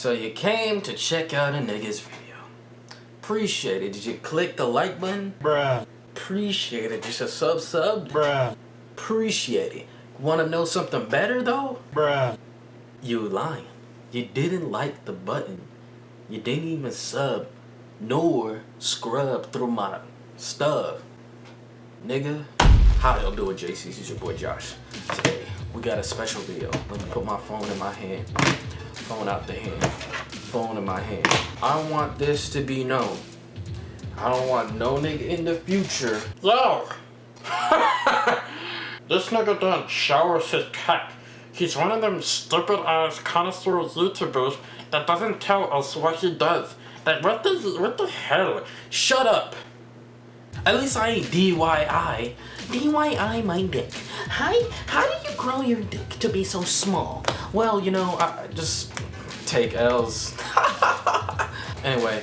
So you came to check out a nigga's video. Appreciate it. Did you click the like button? Bruh. Appreciate it. Just a sub? Bruh. Appreciate it. Want to know something better though? Bruh. You lying. You didn't like the button. You didn't even sub nor scrub through my stuff. Nigga, how y'all doing, JC's? It's your boy Josh. Today, we got a special video. Let me put my phone in my hand. Phone out the hand. Phone in my hand. I want this to be known. I don't want no nigga in the future. Yo! This nigga done showers his tech. He's one of them stupid ass connoisseur YouTubers that doesn't tell us what he does. Like, what the hell? Shut up! At least I ain't DIY. DIY my dick. How do you grow your dick to be so small? Well, you know, I just take L's. Anyway,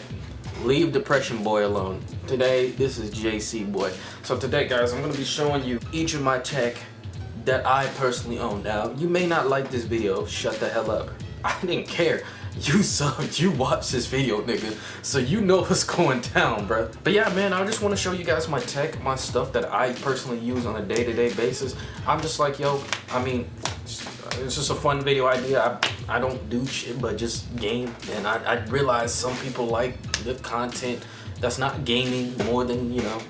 leave Depression Boy alone. Today, this is JC Boy. So today, guys, I'm gonna be showing you each of my tech that I personally own. Now, you may not like this video. Shut the hell up. I didn't care. You subbed, you watched this video, nigga, so you know what's going down, bruh. But yeah, man, I just want to show you guys my tech, my stuff that I personally use on a day-to-day basis. I'm just like, yo, I mean, it's just a fun video idea. I don't do shit but just game, and I realize some people like the content that's not gaming more than, you know,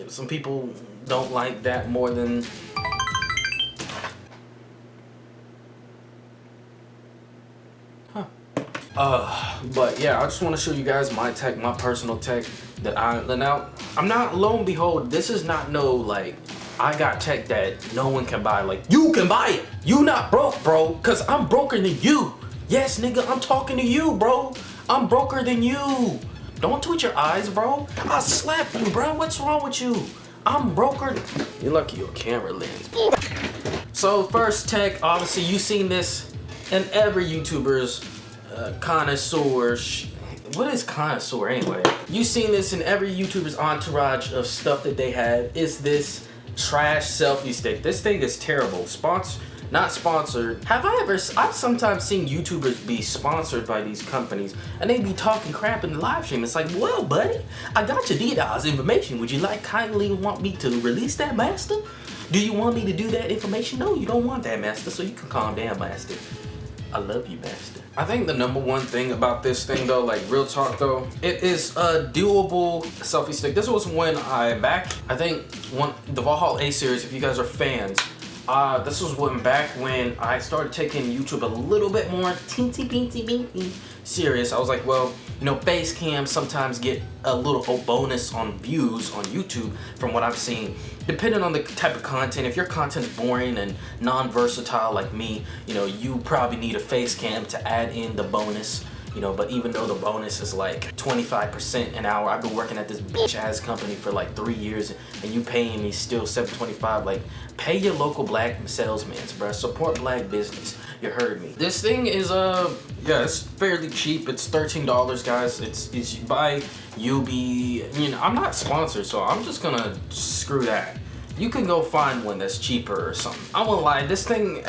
some people don't like that more than but yeah, I just want to show you guys my tech, my personal tech that now, I'm not, lo and behold, this is not no, like, I got tech that no one can buy. Like, you can buy it. You not broke, bro, because I'm broker than you. Yes, nigga, I'm talking to you, bro. I'm broker than you. Don't twitch your eyes, bro. I'll slap you, bro. What's wrong with you? I'm broker. You're lucky your camera lens. So first tech, obviously you seen this in every YouTuber's connoisseur. What is connoisseur anyway? You seen this in every YouTuber's entourage of stuff that they have. Is this trash selfie stick? This thing is terrible. Not sponsored. I've sometimes seen YouTubers be sponsored by these companies and they be talking crap in the live stream. It's like, well, buddy, I got your DDoS information. Would you like kindly want me to release that, master? Do you want me to do that information? No, you don't want that, master, so you can calm down, master. I love you, master. I think the number one thing about this thing though, like real talk though, it is a doable selfie stick. This was when I think the Valhalla A series, if you guys are fans, this was back when I started taking YouTube a little bit more teensy serious. I was like, well, you know, face cams sometimes get a little bonus on views on YouTube from what I've seen. Depending on the type of content, if your content's boring and non-versatile like me, you know, you probably need a face cam to add in the bonus. You know, but even though the bonus is like 25% an hour, I've been working at this bitch ass company for like 3 years and you paying me still $7.25. Like, pay your local black salesmen, bruh. Support black business. You heard me. This thing is yeah, it's fairly cheap. It's $13, guys. It's by UB. You know, I'm not sponsored, so I'm just gonna screw that. You can go find one that's cheaper or something. I won't lie, this thing.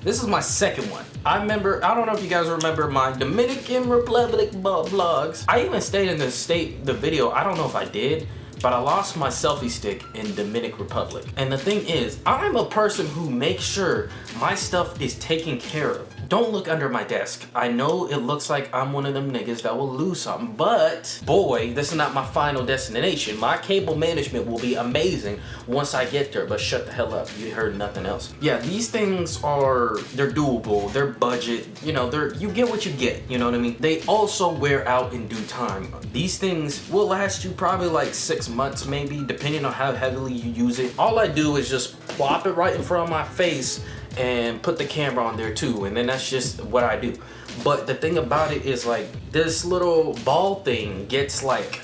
This is my second one. I don't know if you guys remember my Dominican Republic vlogs. I even stayed in the video, I don't know if I did, but I lost my selfie stick in Dominican Republic. And the thing is, I'm a person who makes sure my stuff is taken care of. Don't look under my desk. I know it looks like I'm one of them niggas that will lose something, but boy, this is not my final destination. My cable management will be amazing once I get there, but shut the hell up. You heard nothing else. Yeah, these things they're doable, they're budget, you know, you get what you get, you know what I mean? They also wear out in due time. These things will last you probably like 6 months maybe, depending on how heavily you use it. All I do is just plop it right in front of my face and put the camera on there too, and then that's just what I do. But the thing about it is, like, this little ball thing gets like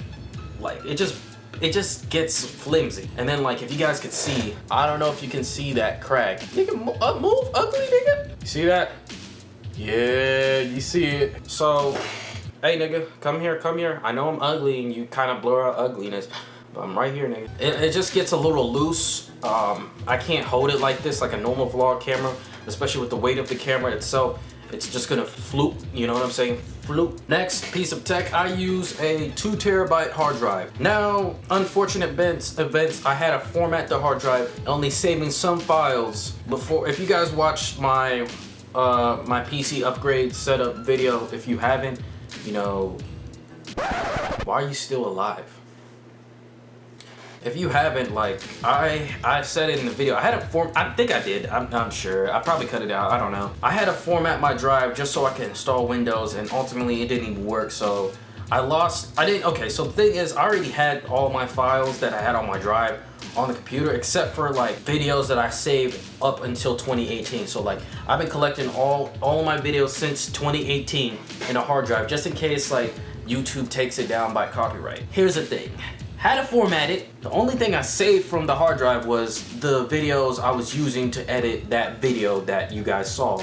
it just gets flimsy. And then, like, if you guys could see, I don't know if you can see that crack. Nigga, move, ugly nigga. You see that? Yeah, you see it. So, hey nigga, come here. I know I'm ugly and you kind of blur out ugliness, but I'm right here, nigga. It just gets a little loose. I can't hold it like this, like a normal vlog camera, especially with the weight of the camera itself. It's just gonna floop, you know what I'm saying? Floop. Next piece of tech, I use a 2 terabyte hard drive. Now, unfortunate events, I had to format the hard drive, only saving some files before. If you guys watched my my PC upgrade setup video, if you haven't, you know, why are you still alive? If you haven't, like, I said it in the video, I had to I think I did, I'm sure, I probably cut it out, I don't know. I had to format my drive just so I could install Windows, and ultimately it didn't even work, so okay, so the thing is, I already had all my files that I had on my drive on the computer, except for like videos that I saved up until 2018. So like, I've been collecting all of my videos since 2018 in a hard drive, just in case like YouTube takes it down by copyright. Here's the thing. Had to format it. The only thing I saved from the hard drive was the videos I was using to edit that video that you guys saw,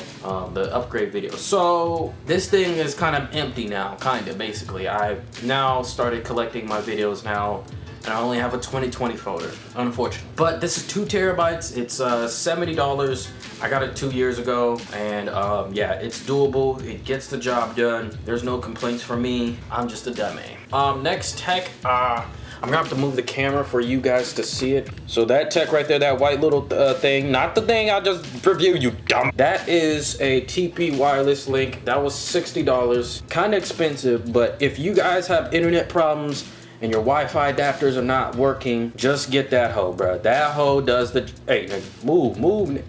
the upgrade video. So this thing is kind of empty now, basically. I've now started collecting my videos now, and I only have a 2020 folder, unfortunately. But this is 2 terabytes, it's $70. I got it 2 years ago, and yeah, it's doable, it gets the job done. There's no complaints from me, I'm just a dummy. Next tech, I'm gonna have to move the camera for you guys to see it. So that tech right there, that white little thing, not the thing I just reviewed, you dumb. That is a TP wireless link. That was $60. Kind of expensive, but if you guys have internet problems and your Wi-Fi adapters are not working, just get that hoe, bro. That hoe does the, hey, nigga, move,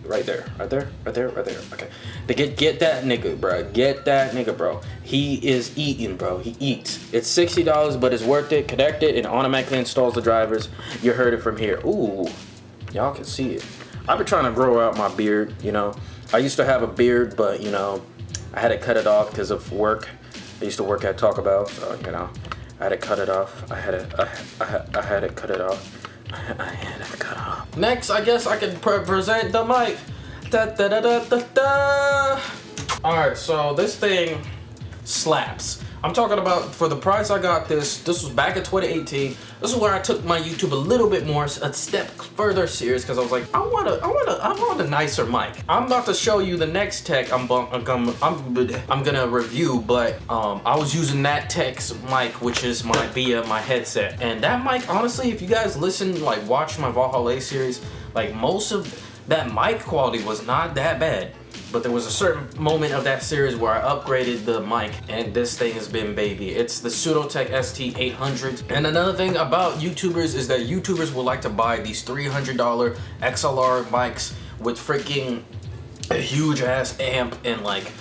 right there. Okay, get that nigga, bro. Get that nigga, bro. He is eating, bro. He eats. It's $60, but it's worth it. Connect it, and automatically installs the drivers. You heard it from here. Ooh, y'all can see it. I've been trying to grow out my beard, you know. I used to have a beard, but you know, I had to cut it off because of work. I used to work at Taco Bell, so you know, I had to cut it off. I had to cut it off. I had to cut it off. Next, I guess I can present the mic. Alright, so this thing slaps. I'm talking about, for the price I got this was back in 2018. This is where I took my YouTube a little bit more, a step further serious, because I was like, I want a nicer mic. I'm about to show you the next tech I'm gonna review, but I was using that tech's mic, which is via my headset. And that mic, honestly, if you guys listen, like watch my Valhalla series, like most of that mic quality was not that bad. But there was a certain moment of that series where I upgraded the mic, and this thing has been baby. It's the Pseudotech ST800. And another thing about YouTubers is that YouTubers will like to buy these $300 XLR mics with freaking a huge ass amp and like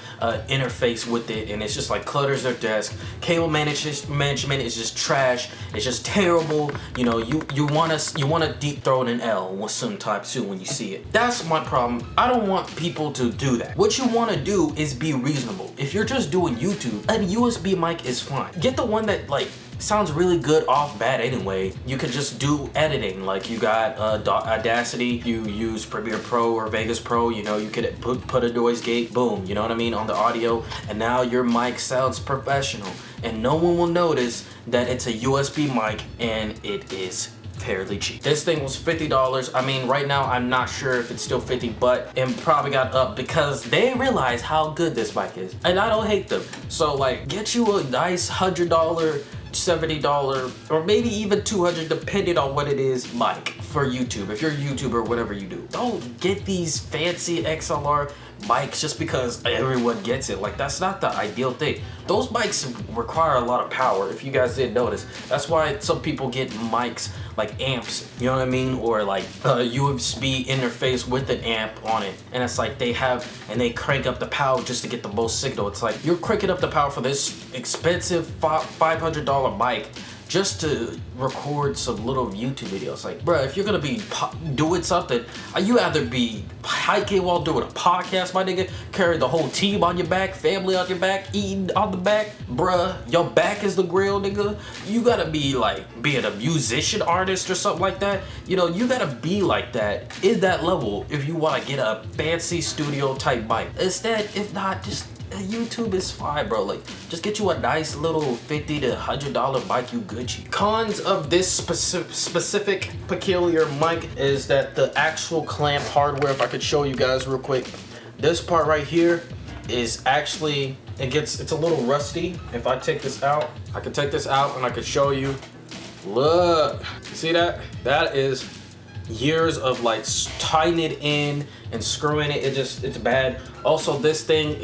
interface with it, and it's just like clutters their desk. Cable management is just trash. It's just terrible. You know, you want to deep throat an L with some type too when you see it. That's my problem. I don't want people to do that. What you want to do is be reasonable. If you're just doing YouTube, a USB mic is fine. Get the one that like sounds really good off bat anyway. You could just do editing, like you got Audacity, you use Premiere Pro or Vegas Pro, you know, you could put a noise gate, boom, you know what I mean, on the audio, and now your mic sounds professional, and no one will notice that it's a USB mic, and it is fairly cheap. This thing was $50. I mean, right now I'm not sure if it's still 50, but it probably got up because they realize how good this mic is, and I don't hate them. So like, get you a nice $100, $70, or maybe even $200, depending on what it is, mic for YouTube. If you're a YouTuber, whatever you do, don't get these fancy XLR mics just because everyone gets it. Like, that's not the ideal thing. Those mics require a lot of power, if you guys didn't notice. That's why some people get mics like amps, you know what I mean, or like a USB interface with an amp on it, and it's like they crank up the power just to get the most signal. It's like you're cranking up the power for this expensive $500 mic just to record some little YouTube videos. Like, bro, if you're gonna be doing something, you either be hiking while doing a podcast, my nigga, carry the whole team on your back, family on your back, eating on the back, bruh, your back is the grill, nigga. You gotta be like being a musician artist or something like that. You know, you gotta be like that, in that level, if you wanna get a fancy studio type mic. Instead, if not, just YouTube is fine, bro. Like, just get you a nice little $50 to $100 mic, you Gucci. Cons of this specific peculiar mic is that the actual clamp hardware, if I could show you guys real quick, this part right here is actually, it's a little rusty. If I take this out, I can take this out and I can show you. Look, see that? That is years of like tying it in and screwing it. It's bad. Also, this thing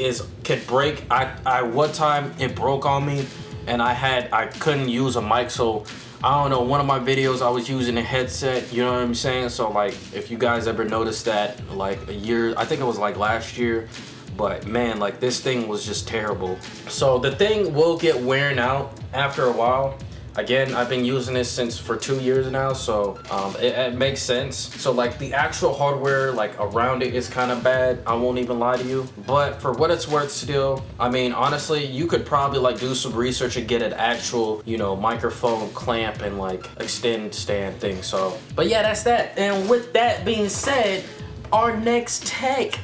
can break. I one time it broke on me and I couldn't use a mic, so I don't know, one of my videos I was using a headset, you know what I'm saying? So like, if you guys ever noticed that, like a year, I think it was like last year, but man, like this thing was just terrible. So the thing will get wearing out after a while. Again, I've been using this for 2 years now, so it makes sense. So like the actual hardware like around it is kind of bad, I won't even lie to you. But for what it's worth still, I mean, honestly, you could probably like do some research and get an actual, you know, microphone clamp and like extend stand thing. So, but yeah, that's that. And with that being said, our next tech.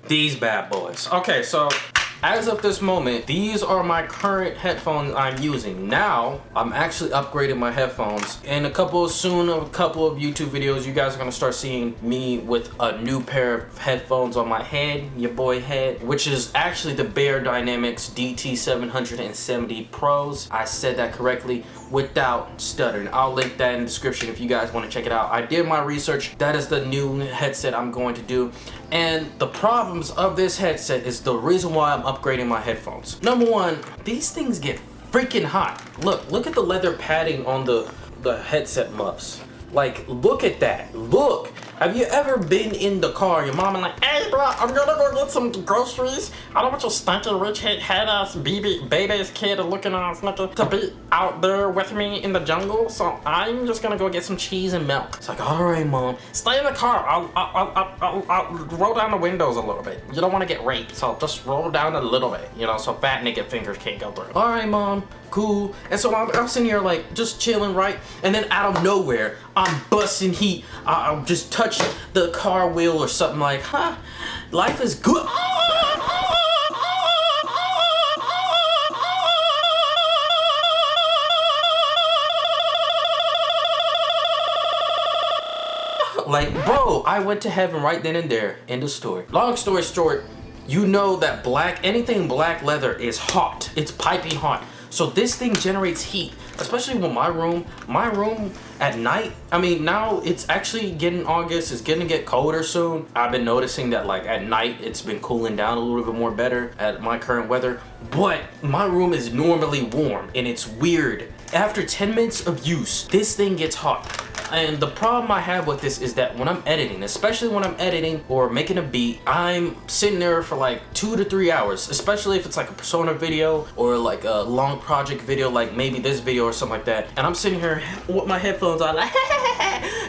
These bad boys. Okay, so as of this moment, these are my current headphones I'm using. Now, I'm actually upgrading my headphones. In a couple of YouTube videos, you guys are gonna start seeing me with a new pair of headphones on my head, your boy head, which is actually the Bear Dynamics DT770 Pros. I said that correctly without stuttering. I'll link that in the description if you guys want to check it out. I did my research. That is the new headset I'm going to do. And the problems of this headset is the reason why I'm upgrading my headphones. Number one, these things get freaking hot. Look at the leather padding on the headset muffs. Like, look at that. Look. Have you ever been in the car, your mom and like, hey bro, I'm gonna go get some groceries. I don't want your stinking rich head ass baby's kid looking ass nigga to be out there with me in the jungle. So I'm just gonna go get some cheese and milk. It's like, all right, mom, stay in the car. I'll roll down the windows a little bit. You don't want to get raped, so just roll down a little bit, you know, so fat naked fingers can't go through. All right, mom, cool. And so I'm sitting here like just chilling, right? And then out of nowhere, I'm busting heat. I'm just touching the car wheel or something like, huh? Life is good. Like, bro, I went to heaven right then and there. End of story. Long story short, you know that anything black leather is hot. It's piping hot. So this thing generates heat, especially with my room at night. I mean, now it's actually getting August. It's gonna get colder soon. I've been noticing that like at night, it's been cooling down a little bit more better at my current weather. But my room is normally warm and it's weird. After 10 minutes of use, this thing gets hot. And the problem I have with this is that when I'm editing, especially when I'm editing or making a beat, I'm sitting there for like 2 to 3 hours, especially if it's like a persona video or like a long project video, like maybe this video or something like that. And I'm sitting here with my headphones on, like,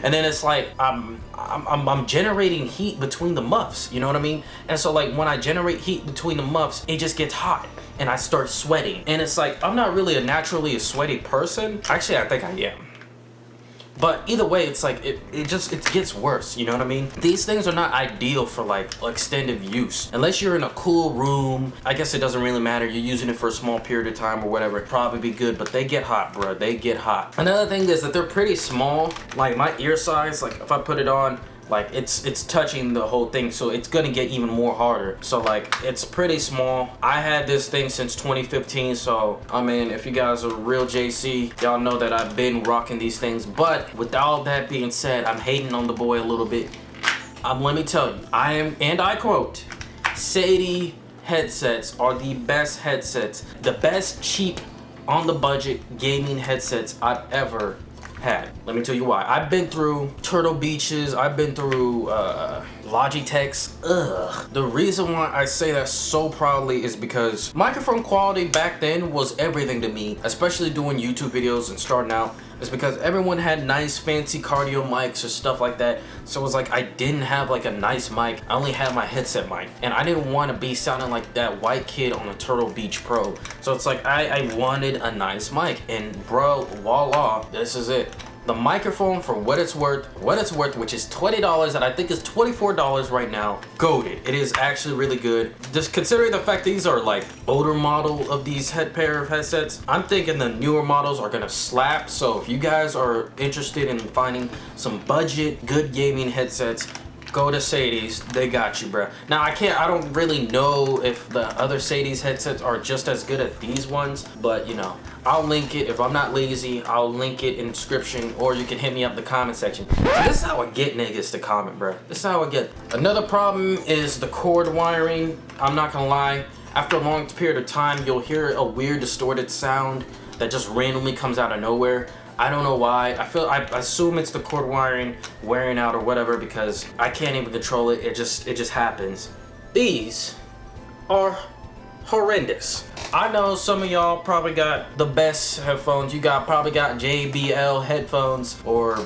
and then it's like I'm generating heat between the muffs, you know what I mean? And so like when I generate heat between the muffs, it just gets hot and I start sweating. And it's like, I'm not really naturally a sweaty person. Actually, I think I am. But either way, it's like, it gets worse, you know what I mean? These things are not ideal for like extended use. Unless you're in a cool room, I guess it doesn't really matter. You're using it for a small period of time or whatever, it'd probably be good, but they get hot, bro. They get hot. Another thing is that they're pretty small. Like my ear size, like if I put it on, like it's touching the whole thing, so it's gonna get even more harder. So like it's pretty small. I had this thing since 2015, so I mean, if you guys are real JC, y'all know that I've been rocking these things. But with all that being said, I'm hating on the boy a little bit. Let me tell you, I am, and I quote, Sadie headsets are the best headsets, the best cheap on the budget gaming headsets I've ever had. Let me tell you why. I've been through Turtle Beaches, I've been through Logitechs. Ugh. The reason why I say that so proudly is because microphone quality back then was everything to me, especially doing YouTube videos and starting out. It's because everyone had nice fancy cardio mics or stuff like that. So it was like I didn't have like a nice mic. I only had my headset mic. And I didn't want to be sounding like that white kid on a Turtle Beach Pro. So it's like I wanted a nice mic. And bro, voila, this is it. The microphone, for what it's worth, which is $20 and I think is $24 right now, goated. It is actually really good. Just considering the fact these are like older model of these pair of headsets, I'm thinking the newer models are gonna slap. So if you guys are interested in finding some budget, good gaming headsets, go to Sadie's. They got you, bro. Now I don't really know if the other Sadie's headsets are just as good as these ones, but you know, I'll link it. If I'm not lazy, I'll link it in the description, or you can hit me up in the comment section. This is how I get niggas to comment, bro. This is how I get. Another problem is the cord wiring. I'm not gonna lie. After a long period of time, you'll hear a weird distorted sound that just randomly comes out of nowhere. I don't know why. I assume it's the cord wiring wearing out or whatever, because I can't even control it. It just happens. These are horrendous. I know some of y'all probably got the best headphones. You probably got JBL headphones or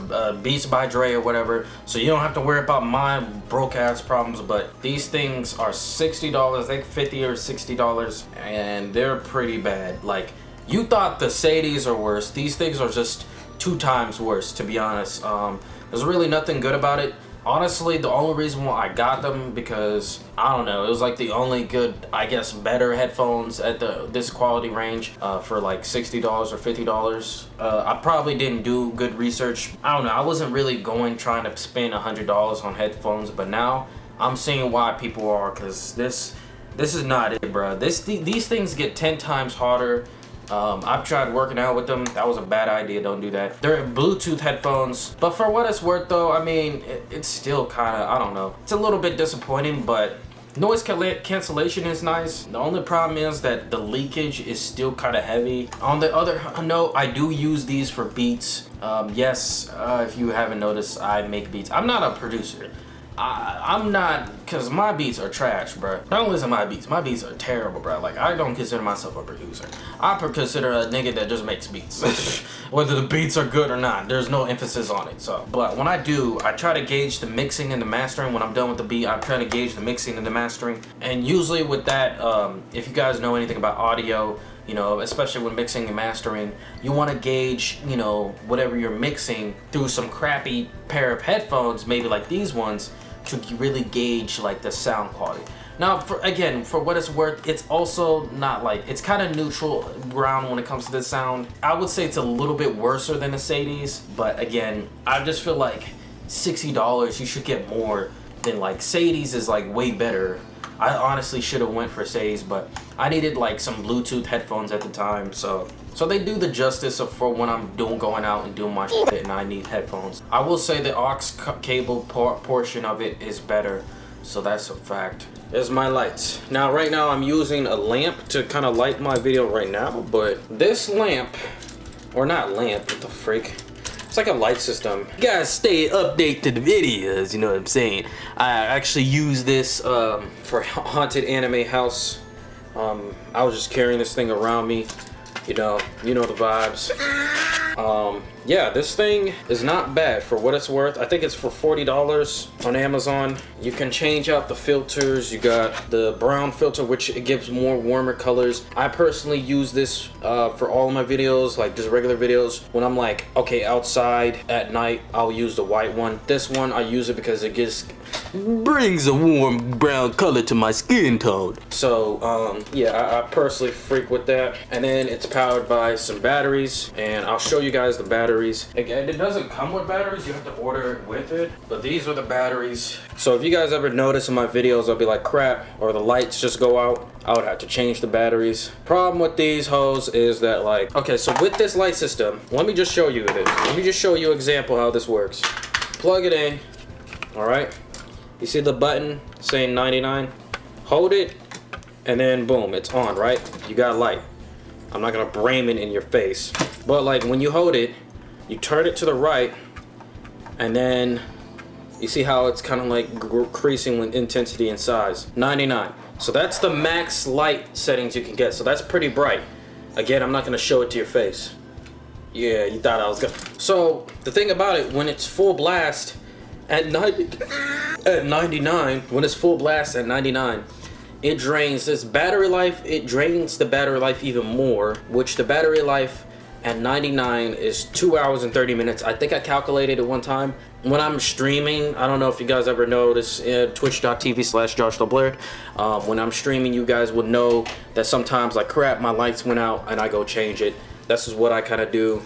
Beats by Dre or whatever, so you don't have to worry about my broke ass problems. But these things are $60, like $50 or $60, and they're pretty bad. Like, you thought the Sadies are worse. These things are just 2 times worse, to be honest. There's really nothing good about it. Honestly, the only reason why I got them, because I don't know, it was like the only good, I guess, better headphones at this quality range for like $60 or $50. I probably didn't do good research. I don't know, I wasn't really trying to spend $100 on headphones, but now I'm seeing why people are, because this is not it, bro. These things get 10 times harder. I've tried working out with them. That was a bad idea. Don't do that. They're Bluetooth headphones, but for what it's worth, though, I mean, it's still kind of, I don't know. It's a little bit disappointing, but noise cancellation is nice. The only problem is that the leakage is still kind of heavy. On the other note, I do use these for beats. Yes, if you haven't noticed, I make beats. I'm not a producer. I'm not, because my beats are trash, bro. Don't listen to my beats. My beats are terrible, bro. Like, I don't consider myself a producer. I consider a nigga that just makes beats. Whether the beats are good or not, there's no emphasis on it. So, but when I do, I try to gauge the mixing and the mastering. When I'm done with the beat, I try to gauge the mixing and the mastering. And usually with that, if you guys know anything about audio, you know, especially when mixing and mastering, you want to gauge, you know, whatever you're mixing through some crappy pair of headphones, maybe like these ones, to really gauge like the sound quality. Now, for what it's worth, it's also not like, it's kind of neutral ground when it comes to the sound. I would say it's a little bit worse than the Sadies, but again, I just feel like $60, you should get more than like Sadies is like way better. I honestly should have went for Sadies, but I needed like some Bluetooth headphones at the time, so they do the justice for when I'm going out and doing my shit and I need headphones. I will say the aux cable portion of it is better, so that's a fact. There's my lights. Now, right now I'm using a lamp to kind of light my video right now, but this lamp, or not lamp, what the freak? It's like a light system. You guys stay updated to the videos, you know what I'm saying? I actually use this for Haunted Anime House. I was just carrying this thing around me. You know the vibes. Yeah, this thing is not bad for what it's worth. I think it's for $40 on Amazon. You can change out the filters. You got the brown filter, which it gives more warmer colors. I personally use this for all of my videos, like just regular videos. When I'm like, okay, outside at night, I'll use the white one. This one, I use it because it brings a warm brown color to my skin tone. So yeah, I personally freak with that. And then it's powered by some batteries, and I'll show you guys the batteries. Again, it doesn't come with batteries, you have to order it with it, but these are the batteries. So if you guys ever notice in my videos I'll be like, crap, or the lights just go out, I would have to change the batteries. Problem with these hoes is that, like, okay, so with this light system, let me just show you this. Let me just show you an example how this works. Plug it in, all right? You see the button saying 99? Hold it, and then boom, it's on, right? You got light. I'm not gonna brame it in your face, but like when you hold it, you turn it to the right, and then you see how it's kind of like increasing with intensity and size. 99. So that's the max light settings you can get. So that's pretty bright. Again, I'm not gonna show it to your face. Yeah, you thought I was gonna. So the thing about it, when it's full blast at 99, when it's full blast at 99, it drains this battery life. It drains the battery life even more, which the battery life at 99 is 2 hours and 30 minutes. I think I calculated it one time. When I'm streaming, I don't know if you guys ever notice, twitch.tv/JoshLeBlair. When I'm streaming, you guys would know that sometimes, like, crap, my lights went out and I go change it. This is what I kind of do.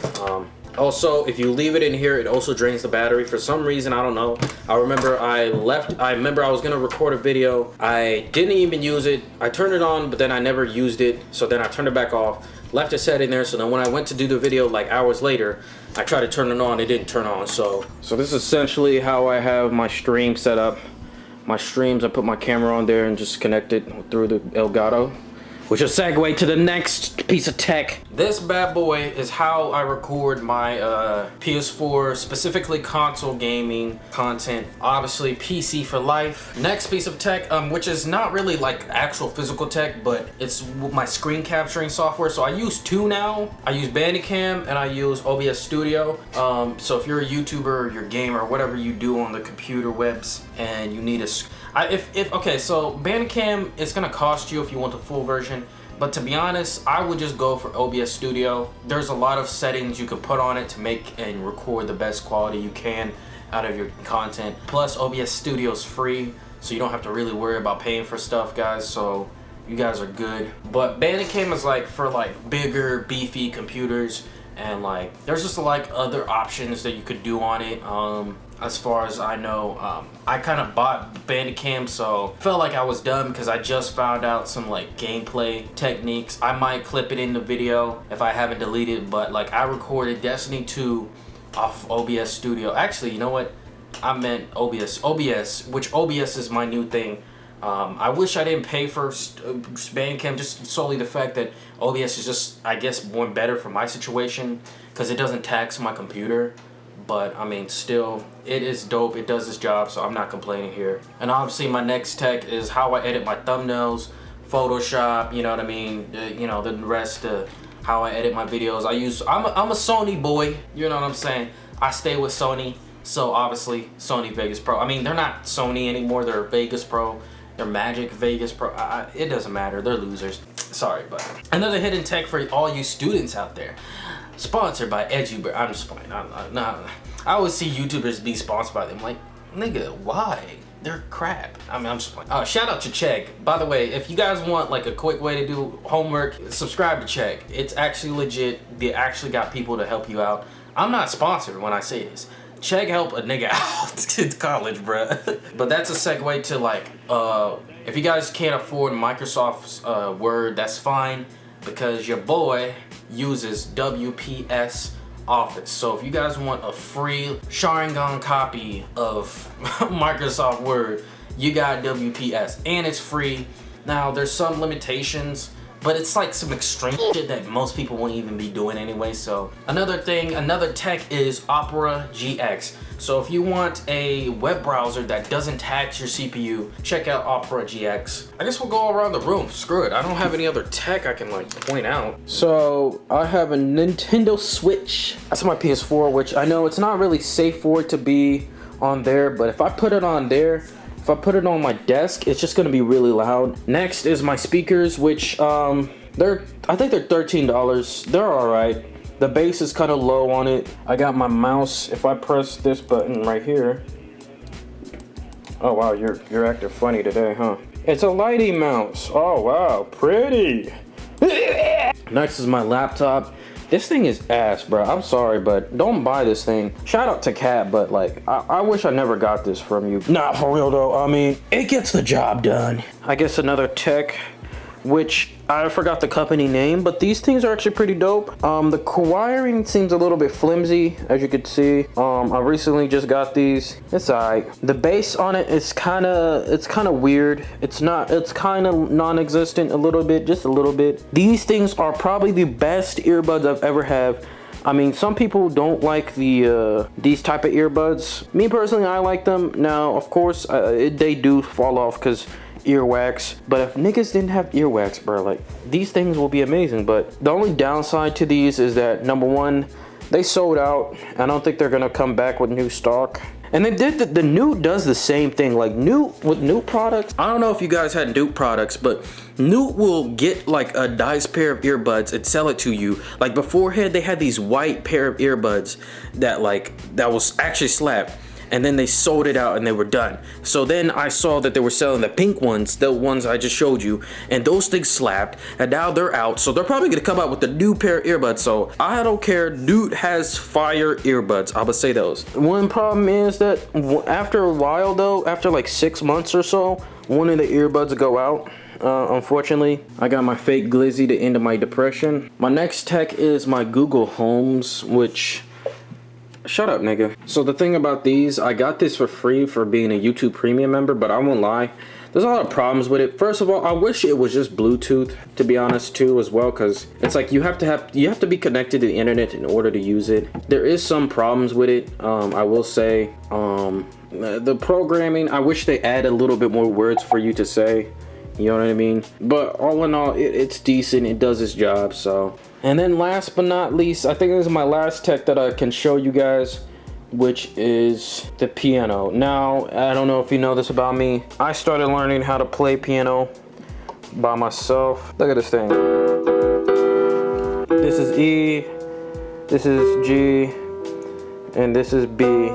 Also, if you leave it in here, it also drains the battery. For some reason, I don't know. I remember I was gonna record a video. I didn't even use it. I turned it on, but then I never used it. So then I turned it back off, left it set in there. So then when I went to do the video like hours later, I tried to turn it on, it didn't turn on. So this is essentially how I have my stream set up. My streams, I put my camera on there and just connect it through the Elgato. Which will segue to the next piece of tech. This bad boy is how I record my PS4, specifically console gaming content. Obviously PC for life. Next piece of tech, which is not really like actual physical tech, but it's my screen capturing software. So I use two now. I use Bandicam and I use OBS Studio. So if you're a YouTuber, you're a gamer, whatever you do on the computer webs, and you need a okay, so Bandicam is gonna cost you if you want the full version, but to be honest, I would just go for OBS Studio. There's a lot of settings you can put on it to make and record the best quality you can out of your content. Plus, OBS Studio is free, so you don't have to really worry about paying for stuff, guys. So you guys are good. But Bandicam is like for like bigger, beefy computers, and like there's just like other options that you could do on it. As far as I know, I kind of bought Bandicam, so felt like I was done because I just found out some like gameplay techniques. I might clip it in the video if I haven't deleted, but like I recorded Destiny 2 off OBS Studio. Actually, you know what? I meant OBS, which OBS is my new thing. I wish I didn't pay for Bandicam, just solely the fact that OBS is just, I guess, more better for my situation because it doesn't tax my computer. But I mean, still, it is dope. It does its job, so I'm not complaining here. And obviously, my next tech is how I edit my thumbnails, Photoshop. You know what I mean? You know, the rest of how I edit my videos. I'm a Sony boy. You know what I'm saying? I stay with Sony, so obviously Sony Vegas Pro. I mean, they're not Sony anymore. They're Vegas Pro. They're Magic Vegas Pro. It doesn't matter. They're losers. Sorry, but another hidden tech for all you students out there. Sponsored by EduBird. I'm just playing. I always see YouTubers be sponsored by them. Like, nigga, why? They're crap. I mean, I'm just playing. Shout out to Chegg. By the way, if you guys want like a quick way to do homework, subscribe to Chegg. It's actually legit. They actually got people to help you out. I'm not sponsored when I say this. Chegg help a nigga out in college, bruh. But that's a segue to like, if you guys can't afford Microsoft's Word, that's fine, because your boy uses WPS Office. So if you guys want a free Sharingan copy of Microsoft Word, you got WPS, and it's free. Now there's some limitations, but it's like some extreme shit that most people won't even be doing anyway. So another tech is Opera GX. So if you want a web browser that doesn't tax your CPU, check out Opera GX. I guess we'll go around the room. Screw it. I don't have any other tech I can like point out. So I have a Nintendo Switch. That's my PS4, which I know it's not really safe for it to be on there, but if I put it on there, if I put it on my desk, it's just gonna be really loud. Next is my speakers, which I think they're $13. They're all right. The bass is kind of low on it. I got my mouse. If I press this button right here, oh wow, you're acting funny today, huh? It's a lighting mouse. Oh wow, pretty. Next is my laptop. This thing is ass, bro. I'm sorry, but don't buy this thing. Shout out to Cat, but like, I wish I never got this from you. Nah, for real though. I mean, it gets the job done. I guess another tech, which I forgot the company name, but these things are actually pretty dope. The wiring seems a little bit flimsy, as you can see. I recently just got these. It's alright. The bass on it is kind of weird. It's kind of non-existent a little bit, just a little bit. These things are probably the best earbuds I've ever had. I mean, some people don't like these type of earbuds. Me personally, I like them. Now, of course, they do fall off because earwax, but if niggas didn't have earwax, bro, like these things will be amazing. But the only downside to these is that number one, they sold out. I don't think they're gonna come back with new stock. And they did the Newt does the same thing. Like Newt products, I don't know if you guys had Newt products, but Newt will get like a nice pair of earbuds and sell it to you. Like beforehand, they had these white pair of earbuds that was actually slap. and then they sold it out and they were done. So then I saw that they were selling the pink ones, the ones I just showed you, and those things slapped, and now they're out. So they're probably gonna come out with a new pair of earbuds. So I don't care, dude has fire earbuds. I would say those. One problem is that after a while though, after like 6 months or so, one of the earbuds go out. Unfortunately, I got my fake glizzy to end of my depression. My next tech is my Google Homes, which, shut up, nigga. So the thing about these, I got this for free for being a YouTube Premium member, but I won't lie, there's a lot of problems with it. First of all, I wish it was just Bluetooth, to be honest, too, as well, because it's like you have to be connected to the internet in order to use it. There is some problems with it. I will say, the programming, I wish they add a little bit more words for you to say. You know what I mean? But all in all, it's decent. It does its job. So, and then last but not least, I think this is my last tech that I can show you guys, which is the piano. Now, I don't know if you know this about me. I started learning how to play piano by myself. Look at this thing. This is E, this is G, and this is B.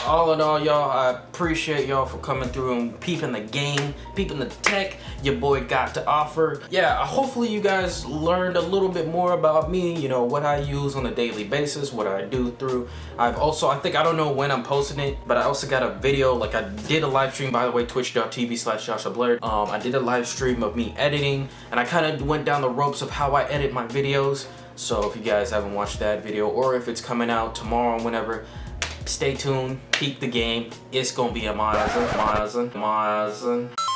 All in all, y'all, I appreciate y'all for coming through and peeping the game, peeping the tech your boy got to offer. Yeah, hopefully you guys learned a little bit more about me, you know, what I use on a daily basis, what I do through. I don't know when I'm posting it, but I also got a video, like I did a live stream, by the way, twitch.tv/JoshaBlurred. I did a live stream of me editing, and I kind of went down the ropes of how I edit my videos. So if you guys haven't watched that video, or if it's coming out tomorrow, whenever, stay tuned, peep the game. It's gonna be amazing.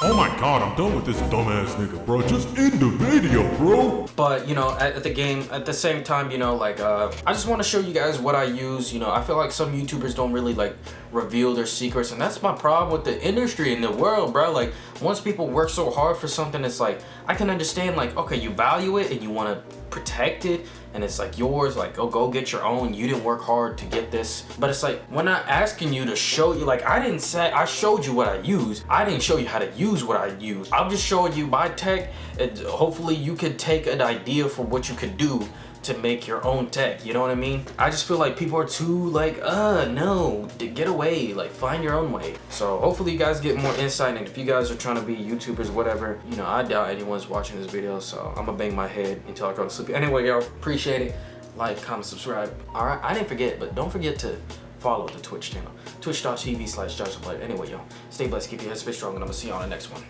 Oh my god, I'm done with this dumbass nigga, bro. Just end the video, bro. But, you know, at the same time, you know, like, I just want to show you guys what I use. You know, I feel like some YouTubers don't really, like, reveal their secrets. And that's my problem with the industry in the world, bro. Like, once people work so hard for something, it's like, I can understand, like, okay, you value it and you want to protect it. And it's like yours, like, oh, go get your own. You didn't work hard to get this. But it's like, we're not asking you to show you, like, I showed you what I use. I didn't show you how to use what I use. I'm just showing you my tech, and hopefully you could take an idea for what you could do to make your own tech, you know what I mean? I just feel like people are too like, no, get away, like find your own way. So hopefully you guys get more insight, and if you guys are trying to be YouTubers, whatever, you know, I doubt anyone's watching this video, so I'm gonna bang my head until I go to sleep. Anyway, y'all, appreciate it. Like, comment, subscribe. All right, I didn't forget, but don't forget to follow the Twitch channel, twitch.tv/JoshaBlurred. Anyway, y'all, stay blessed, keep your head space strong, and I'm gonna see you on the next one.